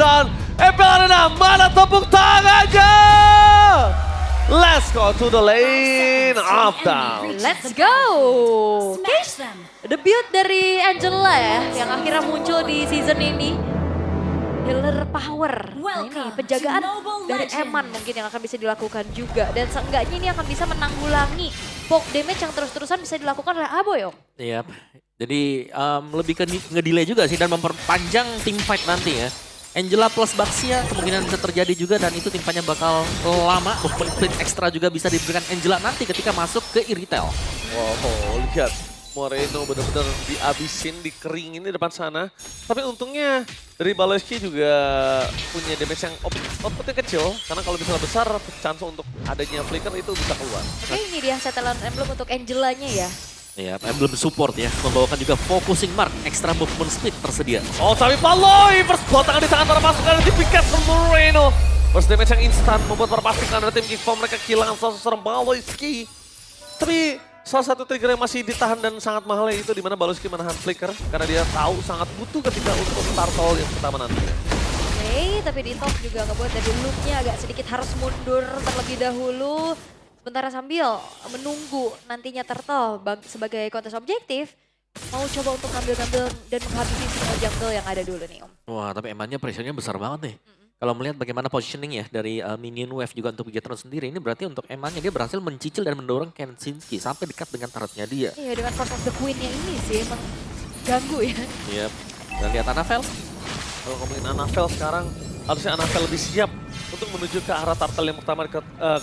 down. Arena, mana tepuk tangannya? Let's go to the lane of down. Let's go. Oke, debut dari Angela ya, yang akhirnya muncul di season ini. Healer power. Nah ini penjagaan dari Eman mungkin yang akan bisa dilakukan juga. Dan seenggaknya ini akan bisa menanggulangi poke damage yang terus-terusan bisa dilakukan oleh Aboy, Om. Iya, jadi lebih ke ngedelay juga sih dan memperpanjang team fight nanti ya. Angela plus Baxia kemungkinan bisa terjadi juga dan itu tim fightnya bakal lama. Movement split ekstra juga bisa diberikan Angela nanti ketika masuk ke e-retail. Wow, lihat. Moreno benar-benar dihabisin, dikeringin di depan sana. Tapi untungnya dari Baloyski juga punya damage yang outputnya kecil. Karena kalau misalnya besar, chance untuk adanya flicker itu bisa keluar. Oke, ini dia setelan emblem untuk Angelanya ya. Iya, emblem support ya, membawakan juga focusing mark, extra movement speed tersedia. Oh, tapi Baloy first blood tangan di tangan para pasukan dari tim Piket Moreno. First damage yang instan membuat para pasukan dari tim Geekform mereka kehilangan seorang Baloyski. Tapi salah satu trigger yang masih ditahan dan sangat mahal itu dimana Baloyski menahan flicker. Karena dia tahu sangat butuh ketika untuk turtle yang pertama nanti. Oke, tapi di top juga ngebuat dari loopnya agak sedikit harus mundur terlebih dahulu. Sementara sambil menunggu nantinya Turtle sebagai kontes objektif, mau coba untuk ngambil-ngambil dan menghabisi semua jungle yang ada dulu nih Om. Wah, tapi emannya pressure-nya besar banget nih. Kalau melihat bagaimana positioning ya dari minion wave juga untuk Bigetron sendiri, ini berarti untuk emannya dia berhasil mencicil dan mendorong Kensinski sampai dekat dengan turretnya dia. Iya, dengan Force of the Queen-nya ini sih emang ganggu ya. Iya, dan lihat Anavel. Kalau ngomongin Anavel sekarang, harusnya Anavel lebih siap untuk menuju ke arah turtle yang pertama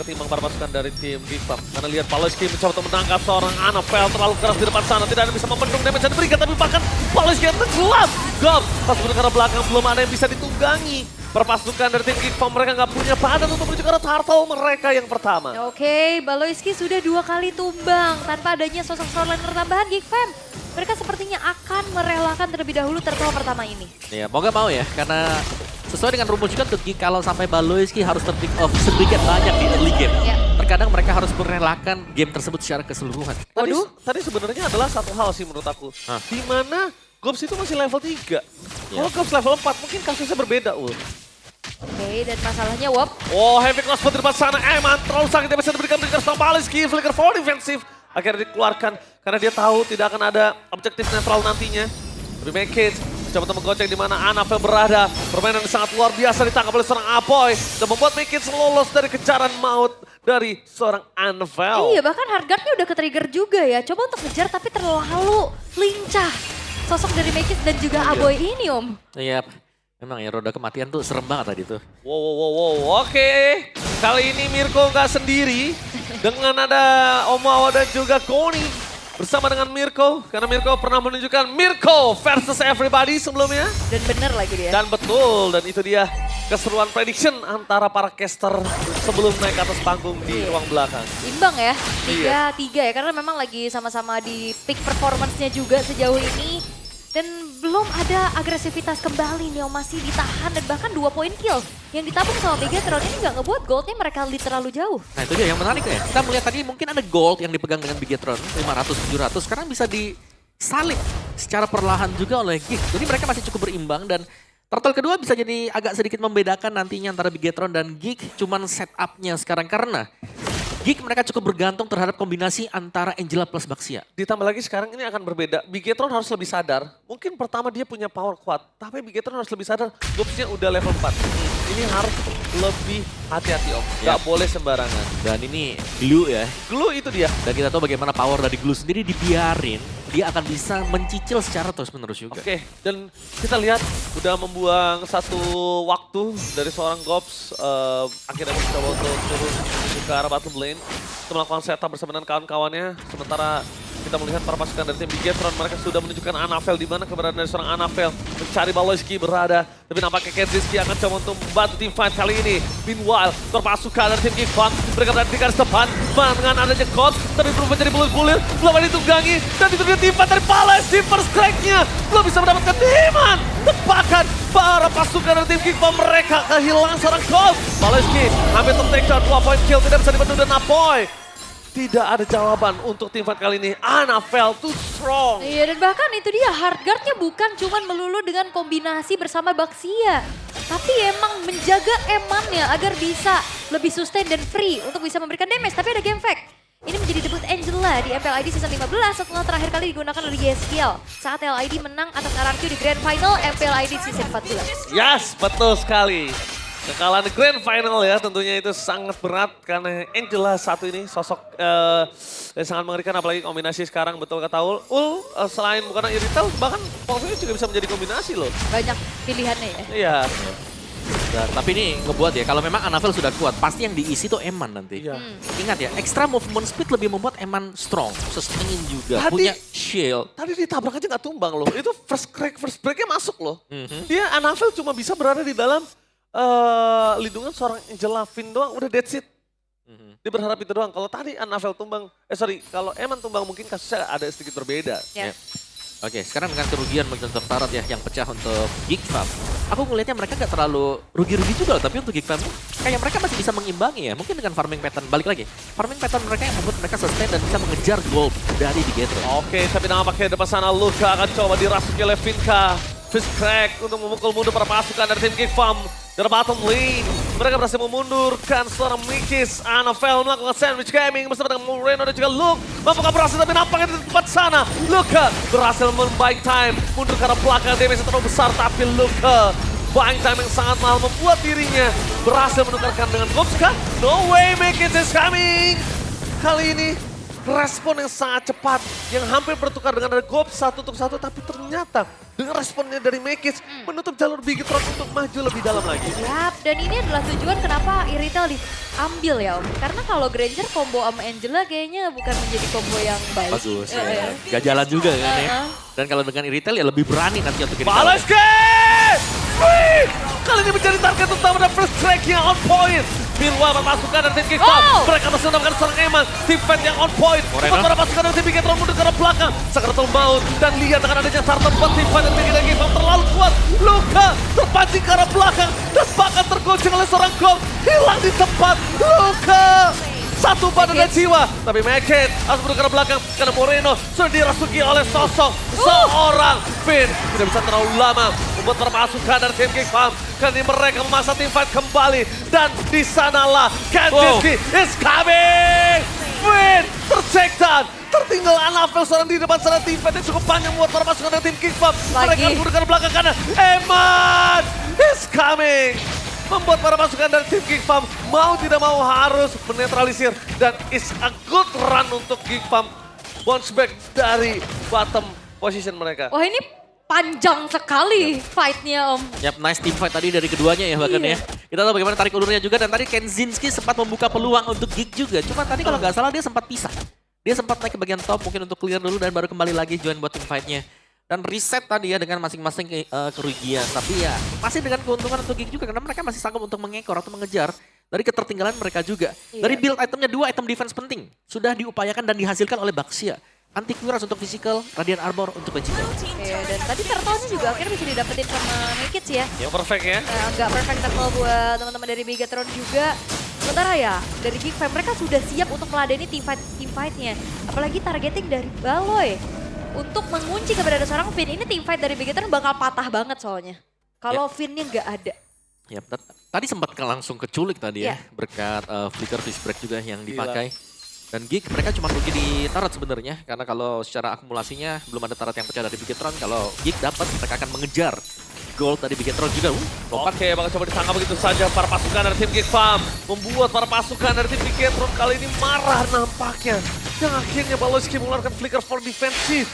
ketimbang para pasukan dari tim Geekform. Karena lihat Baloyski mencoba untuk menangkap seorang Anavel terlalu keras di depan sana. Tidak ada yang bisa membendung damage yang diberikan, tapi bahkan Baloyski yang tenggelam. Gom, pas ke arah belakang belum ada yang bisa ditunggangi. Perpasukan dari tim Geekform mereka nggak punya badan untuk menuju ke arah turtle mereka yang pertama. Oke, Baloyski sudah 2 kali tumbang tanpa adanya sosok shortliner tambahan Geekfam. Mereka sepertinya akan merelakan terlebih dahulu turtle pertama ini. Iya, mau gak mau ya, karena sesuai dengan rumus juga Tugi kalau sampai Baloyski harus ter-pick off sedikit banyak di early game. Ya. Terkadang mereka harus merelakan game tersebut secara keseluruhan. Tadi sebenarnya adalah satu hal sih menurut aku. Di mana Gobs itu masih level 3. Kalau Gobs level 4 mungkin kasusnya berbeda, Oke, dan masalahnya Wop. Oh, heavy crossbow di depan sana. Eman terlalu sakit yang bisa diberikan Flicker sama Baloyski. Flicker for defensif. Akhirnya dikeluarkan karena dia tahu tidak akan ada objektif netral nantinya. Tapi Mekage coba untuk menggocek di mana Anavel berada. Permainan yang sangat luar biasa ditangkap oleh seorang Aboy. Dan membuat Mekage lolos dari kejaran maut dari seorang Anavel. Iya, bahkan Hardguard-nya udah ke-trigger juga ya. Coba untuk ngejar tapi terlalu lincah. Sosok dari Mekage dan juga Aboy ini Om. Iya, memang ya roda kematian tuh serem banget tadi tuh. Wow. Oke. Kali ini Mirko nggak sendiri. Dengan ada Omawa dan juga Koni. Bersama dengan Mirko. Karena Mirko pernah menunjukkan Mirko versus everybody sebelumnya. Dan bener lagi dia. Dan betul. Dan itu dia keseruan prediction antara para caster sebelum naik ke atas panggung di ruang belakang. Imbang ya, Iya. 3-3 ya. Karena memang lagi sama-sama di peak performance-nya juga sejauh ini. Dan belum ada agresivitas kembali nih yang masih ditahan dan bahkan 2 poin kill. Yang ditabung sama Bigetron ini nggak ngebuat goldnya mereka lead terlalu jauh. Nah itu dia yang menarik ya. Kita melihat tadi mungkin ada gold yang dipegang dengan Bigetron 500-700. Sekarang bisa disalip secara perlahan juga oleh Geek. Jadi mereka masih cukup berimbang dan turtle kedua bisa jadi agak sedikit membedakan nantinya antara Bigetron dan Geek. Cuman setupnya sekarang karena Geek mereka cukup bergantung terhadap kombinasi antara Angela plus Baxia. Ditambah lagi sekarang ini akan berbeda. Bigetron harus lebih sadar. Mungkin pertama dia punya power kuat. Tapi Bigetron harus lebih sadar. Gobsnya udah level 4. Ini harus lebih hati-hati Om. Gak boleh sembarangan. Dan ini Glue ya. Glue itu dia. Dan kita tahu bagaimana power dari Glue sendiri dibiarin. Dia akan bisa mencicil secara terus-menerus juga. Oke, dan kita lihat udah membuang satu waktu dari seorang Gobs. Akhirnya mencoba untuk turun menuju ke arah battle lane. Untuk melakukan setup bersama dengan kawan-kawannya. Sementara kita melihat para pasukan dari tim Bigetron. Mereka sudah menunjukkan Anavel di mana keberadaan dari seorang Anavel. Mencari Baloyski berada. Tapi nampaknya Kensinski akan coba untuk membantu tim fight kali ini. Meanwhile, perpasukan dari tim Geekform. Mereka berada di garis depan. Dengan adanya Ghost. Tapi belum menjadi bulir-bulir. Belum ada ditunggangi. Dan itu dia tim fight dari Baloyski. First strike-nya. Belum bisa mendapatkan Diman. Tepakan para pasukan dari tim Geekform. Mereka kehilangan seorang Ghost. Baloyski hampir ter-take down. 2 point kill. Tidak bisa dibantu dan Apoy. Tidak ada jawaban untuk tim fight kali ini. Anavel too strong. Iya, dan bahkan itu dia Hardguard-nya bukan cuman melulu dengan kombinasi bersama Baxia. Tapi emang menjaga emannya agar bisa lebih sustain dan free untuk bisa memberikan damage. Tapi ada game fact. Ini menjadi debut Angela di MPLID season 15 setelah terakhir kali digunakan oleh YSKL saat LID menang atas RRQ di Grand Final MPLID season 14. Yes, betul sekali. Kekalahan di Grand Final ya tentunya itu sangat berat karena Angela satu ini sosok yang sangat mengerikan apalagi kombinasi sekarang betul kata selain bukan Irithel bahkan Pulse juga bisa menjadi kombinasi loh. Banyak pilihannya ya. Iya. Dan, tapi ini ngebuat ya, kalau memang Annabelle sudah kuat, pasti yang diisi tuh Eman nanti. Iya. Ingat ya, extra movement speed lebih membuat Eman strong, sustain juga, Tadi- punya shield. Tadi ditabrak aja nggak tumbang loh. Itu first breaknya masuk loh. Dia Annabelle cuma bisa berada di dalam lindungan seorang Angela Finn doang, udah that's it. Dia berharap itu doang. Kalau tadi Annabelle tumbang, kalau Eman tumbang mungkin kasusnya ada sedikit berbeda. Ya. Oke, sekarang dengan kerugian bagi Dr. Tarot ya yang pecah untuk Geek Fam. Aku ngelihatnya mereka nggak terlalu rugi-rugi juga, tapi untuk Geek Fam kayak mereka masih bisa mengimbangi ya. Mungkin dengan farming pattern, balik lagi. Farming pattern mereka yang membuat mereka sustain dan bisa mengejar gold dari Bigetron. Oke, tapi nampaknya depan sana Luka akan coba dirasuki oleh Vinka. Fist crack untuk memukul mundur para pasukan dari tim Geek Fam. Dari bottom lane, mereka berhasil memundurkan seorang Mikis. Annabelle melakukan sandwich gaming bersama dengan Moreno dan juga Luke. Mampukah berhasil tapi nampaknya di tempat sana. Luka berhasil membuying time. Mundur ke arah belakang, damage terlalu besar tapi Luka buying time yang sangat mahal membuat dirinya berhasil menukarkan dengan Gobska. No way Mikis is coming. Kali ini respon yang sangat cepat yang hampir bertukar dengan ada Gob 1 untuk 1 tapi ternyata dengan responnya dari Mekis menutup jalur Bigetron untuk maju lebih dalam lagi. Yap, dan ini adalah tujuan kenapa Irithel diambil ya Om. Karena kalau Granger combo sama Angela kayaknya bukan menjadi combo yang baik. Bagus ya. Gak jalan juga kan ya. Dan kalau dengan Irithel ya lebih berani nanti untuk ini. Balaske! Wih! Kali ini menjadi target utama dan first track-nya on point. Meanwhile, pasukan dari tim Geek Fam. Mereka masih mendapatkan seorang Eman. Tim fight yang on point. Para pasukan dari tim Bigetron mundur ke arah belakang. Sakaratul Maut. Dan lihat akan adanya starter buat tim fight dari Geek Fam terlalu kuat. Luka terpancing ke arah belakang. Dan bahkan tergonceng oleh seorang Gong. Hilang di tempat. Luka. Satu badan dan jiwa. Tapi Mekit harus mundur ke arah belakang. Karena Moreno sudah dirasuki oleh sosok seorang Finn. Tidak bisa terlalu lama membuat para pasukan dari tim Geek Fam. Kali ini mereka memaksa tim fight kembali. Dan di sanalah Kandinsky is coming. Finn tercheck down. Tertinggal Annabelle seorang di depan sana. Tim fight yang cukup panjang membuat para pasukan dari tim Geek Fam. Mereka harus mundur ke arah belakang karena Eman is coming. Membuat para pasukan dari tim Geek Fam mau tidak mau harus menetralisir. Dan is a good run untuk Geek Fam. Bounce back dari bottom position mereka. Wah ini panjang sekali fight-nya Om. Yap, nice team fight tadi dari keduanya ya bahkan ya. Kita tahu bagaimana tarik ulurnya juga dan tadi Kenzinski sempat membuka peluang untuk Geek juga. Cuma tadi kalau nggak salah dia sempat pisah. Dia sempat naik ke bagian top mungkin untuk clear dulu dan baru kembali lagi join buat team fight-nya. Dan reset tadi ya dengan masing-masing kerugian. Tapi ya masih dengan keuntungan untuk Geek juga karena mereka masih sanggup untuk mengekor atau mengejar dari ketertinggalan mereka juga. Dari build itemnya 2 item defense penting. Sudah diupayakan dan dihasilkan oleh Baxia. Anti-Kuras untuk physical, Radiant Armor untuk magical. Iya, dan tadi turtle-nya juga akhirnya bisa didapetin sama Mikits ya. Yang perfect ya. Nggak perfect turtle buat teman-teman dari Bigetron juga. Sementara ya, dari Geek Fam mereka sudah siap untuk meladeni team fight-nya. Apalagi targeting dari Baloy. Untuk mengunci keberadaan seorang Finn, ini team fight dari Bigetron bakal patah banget soalnya. Kalau Finn-nya nggak ada. Ya, tadi sempat langsung keculik tadi ya, berkat flicker fish break juga yang dipakai. Dan Geek mereka cuma rugi di turret sebenarnya karena kalau secara akumulasinya belum ada turret yang pecah dari Bigetron. Kalau Geek dapat mereka akan mengejar gold dari Bigetron juga. Oke, bakal coba ditangkap begitu saja para pasukan dari tim Geek Fam. Membuat para pasukan dari tim Bigetron kali ini marah nampaknya. Yang akhirnya Baloski mengeluarkan flicker for defensive.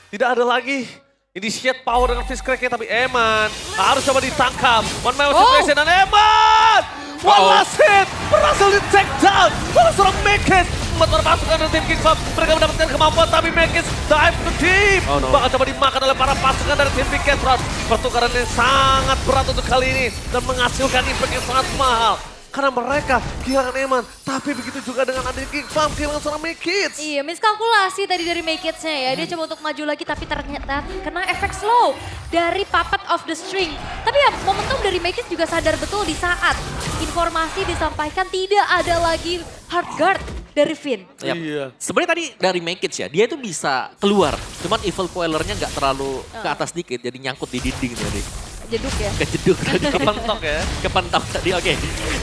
Tidak ada lagi initiate power dengan fist crack-nya tapi Eman harus coba ditangkap. One man situation dan Eman! One last hit! Berhasil di take down oleh seorang Mekis. Membuat para pasukan dari tim Geek Fam. Mereka mendapatkan kemampuan tapi Mekis dive to deep. Bakal coba dimakan oleh para pasukan dari tim Bigetron. Pertukaran yang sangat berat untuk kali ini. Dan menghasilkan impact yang sangat mahal. Karena mereka kehilangan Eman. Tapi begitu juga dengan adanya Geek Fam kehilangan seorang Mekis. Iya, miskalkulasi tadi dari Mekits-nya ya. Dia coba untuk maju lagi tapi ternyata kena efek slow dari Puppet of the String. Tapi ya momentum dari Mekits juga sadar betul di saat informasi disampaikan tidak ada lagi hard guard dari Finn. Yep. Iya. Sebenarnya tadi dari Mekits ya, dia itu bisa keluar. Cuman evil coilernya nggak terlalu ke atas dikit, jadi nyangkut di dinding tadi. Jeduk ya. Kejeduk tadi. Kepentok ya. Kepentok tadi, oke.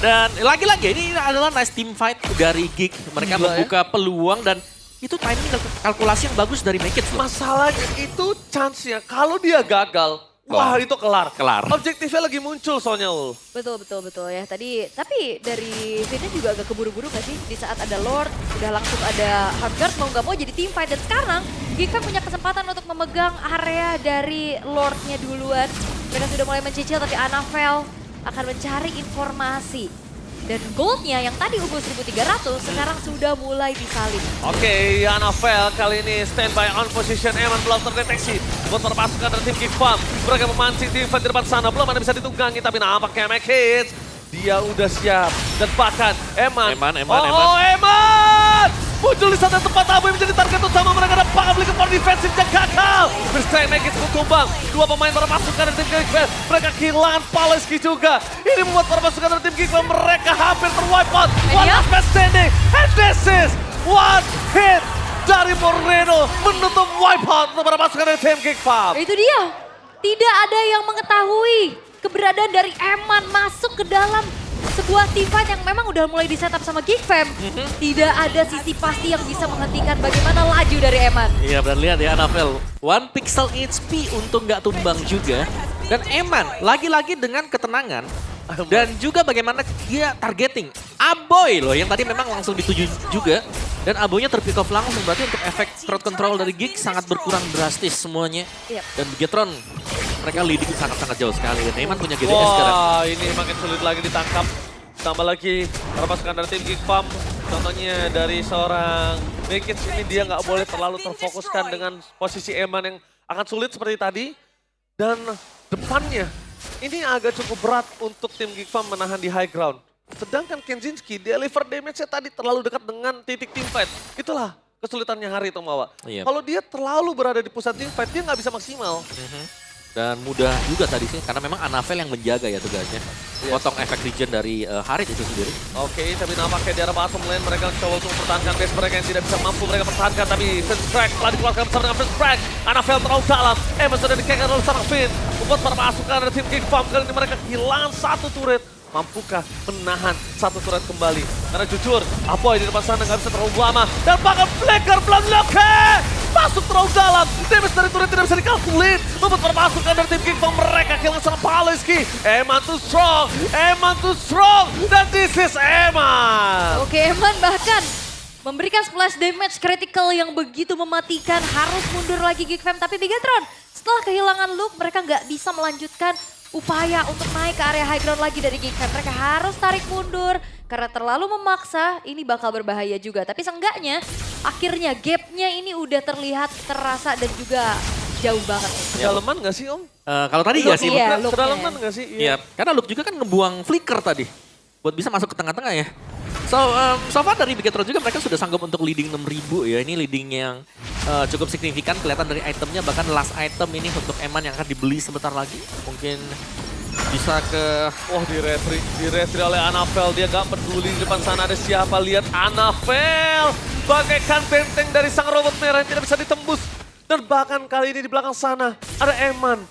Dan lagi-lagi ini adalah nice team fight dari Geek. Mereka Gila, membuka peluang dan itu timing dan kalkulasi yang bagus dari Make It. Masalahnya itu chance-nya kalau dia gagal, wah itu kelar. Kelar. Objektifnya lagi muncul soalnya Ul. Betul ya. Tapi dari Vinnya juga agak keburu-buru gak sih? Di saat ada Lord, udah langsung ada Hardguard mau gak mau jadi team fight. Dan sekarang Geekfam punya kesempatan untuk memegang area dari Lordnya duluan. Mereka sudah mulai mencicil tapi Anavel akan mencari informasi. Dan goldnya yang tadi unggul 1.300 sekarang sudah mulai disalib. Oke, Anavel kali ini standby on position. Eman belum terdeteksi buat pasukan dari tim Geekfam. Mereka memancing tim fight di depan sana. Belum ada bisa ditunggangi tapi nampaknya Make It. Dia udah siap. Dan bahkan Eman. Eman! Muncul di sana tempat Abu yang menjadi target utama mereka dan public for defensif-nya gagal. Berstrike Make It tumbang. Dua pemain para pasukan dari tim Geekfam. Mereka kehilangan Paleski juga. Ini membuat para pasukan dari tim Geekfam mereka hampir terwipe out. One last man standing. And this is one hit dari Moreno menutup wipe out untuk para pasukan dari tim Geekfam. Itu dia. Tidak ada yang mengetahui keberadaan dari Eman masuk ke dalam sebuah tim fight yang memang udah mulai di setup sama Geekfam. Tidak ada sisi pasti yang bisa menghentikan bagaimana laju dari Eman. Iya, dan lihat ya Anavel. One pixel HP untuk nggak tumbang juga. Dan Eman lagi-lagi dengan ketenangan. Dan juga bagaimana dia targeting. Aboy loh yang tadi memang langsung dituju juga. Dan Aboynya terpick off langsung. Berarti untuk efek crowd control dari Geek sangat berkurang drastis semuanya. Yep. Dan Bigetron mereka leading sangat-sangat jauh sekali. Dan Eman punya GDS sekarang. Wah, ini makin sulit lagi ditangkap. Tambah lagi para pasukan dari tim Geekfam. Contohnya dari seorang Make It ini dia nggak boleh terlalu terfokuskan dengan posisi Eman yang akan sulit seperti tadi. Dan depannya ini agak cukup berat untuk tim Geekfam menahan di high ground. Sedangkan Kenzinski deliver damage-nya tadi terlalu dekat dengan titik team fight. Itulah kesulitannya Hari Tomawa. Iya. Kalau dia terlalu berada di pusat team fight, dia nggak bisa maksimal. Dan mudah juga tadi sih, karena memang Anavel yang menjaga ya tugasnya. Yes. Potong efek regen dari Harit itu sendiri. Oke, tapi nampaknya di arah bottom lane mereka coba untuk mempertahankan base mereka yang tidak bisa mampu mereka pertahankan. Tapi Fence Crack telah dikeluarkan bersama dengan Fence Crack. Anavel terlalu dalam. Eman sudah dikekang oleh seorang Finn. Membuat para pasukan dari tim Geekfam kali ini mereka kehilangan satu turret. Mampukah menahan satu turret kembali? Karena jujur, Apoy di depan sana nggak bisa terlalu lama. Dan bahkan Flicker Blood Loke masuk terlalu dalam. Damage dari turret tidak bisa dikalkulit. Membuat para pasukan dari tim Geekfam mereka kehilangan sama Paleski. Eman too strong. Dan this is Eman. Oke, Eman bahkan memberikan splash damage critical yang begitu mematikan. Harus mundur lagi Geekfam. Tapi Bigetron setelah kehilangan Luke mereka nggak bisa melanjutkan upaya untuk naik ke area high ground lagi dari Geekfam. Mereka harus tarik mundur karena terlalu memaksa ini bakal berbahaya juga. Tapi seenggaknya akhirnya gapnya ini udah terlihat, terasa dan juga jauh banget. Kedalaman nggak sih Om? Kalau tadi ya sih. Iya, Kedalaman nggak sih? Iya, karena Luke juga kan ngebuang flicker tadi. Buat bisa masuk ke tengah-tengah ya. So far dari Bigetron juga mereka sudah sanggup untuk leading 6.000 ya. Ini leading yang cukup signifikan kelihatan dari itemnya. Bahkan last item ini untuk Eman yang akan dibeli sebentar lagi. Mungkin bisa ke... Wah di retri oleh Anavel. Dia gak peduli di depan sana ada siapa. Lihat Anavel. Bagaikan benteng dari sang robot merah yang tidak bisa ditembus. Dan bahkan kali ini di belakang sana ada Eman.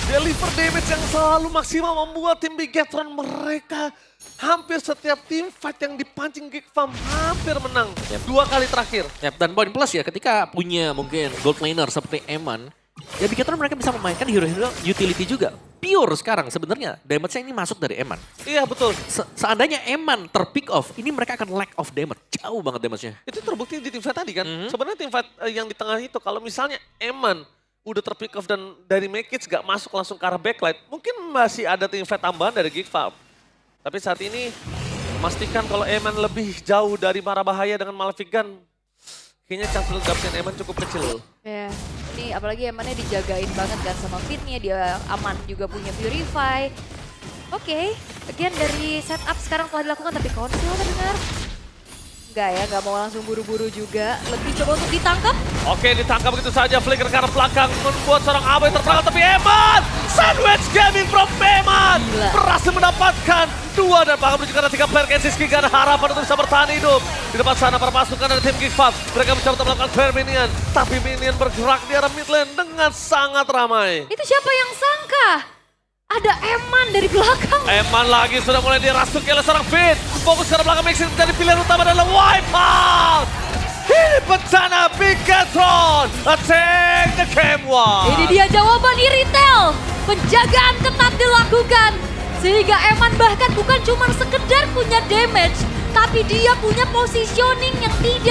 Deliver damage yang selalu maksimal membuat tim Bigetron mereka hampir setiap tim fight yang dipancing Geekfam hampir menang. Dua kali terakhir. Dan poin plus ya ketika punya mungkin gold laner seperti Eman, ya Bigetron mereka bisa memainkan hero-hero utility juga. Pure sekarang sebenarnya damage-nya ini masuk dari Eman. Iya betul. Seandainya Eman terpick off, ini mereka akan lack of damage. Jauh banget damage-nya. Itu terbukti di tim fight tadi kan. Sebenarnya tim fight yang di tengah itu kalau misalnya Eman udah terpick off dan dari Make It gak masuk langsung ke arah backlight, mungkin masih ada tim fight tambahan dari Geekfam. Tapi saat ini memastikan kalau Eman lebih jauh dari mara bahaya dengan Malefic Gun, kayaknya chance untuk dapetin Eman cukup kecil. Ya, ini apalagi Emannya dijagain banget kan sama Fitnya, dia aman juga punya Purify. Oke, again dari setup sekarang telah dilakukan tapi konsil terdengar. Enggak ya, nggak mau langsung buru-buru juga. Lebih coba untuk ditangkap. Oke, ditangkap begitu saja. Flicker ke arah belakang membuat seorang Abai terperangkap. Tapi Eman! Sandwich gaming from Eman! Gila. Berhasil mendapatkan 2 dan bahkan menuju ke arah 3 player. Kenzinski gak ada harapan untuk bisa bertahan hidup. Di depan sana para pasukan dari tim Geekfam. Mereka mencoba untuk melakukan clear minion. Tapi minion bergerak di arah mid lane dengan sangat ramai. Itu siapa yang sangka? ada Eman dari belakang. Eman lagi sudah mulai dirasuki oleh seorang Fit. Fokus ke belakang Mixin menjadi pilihan utama adalah Wipeout. Ini bencana Bigetron. Attack the game one. Ini dia jawaban Iritel. Penjagaan ketat dilakukan. Sehingga Eman bahkan bukan cuma sekedar punya damage. Tapi dia punya positioning yang tidak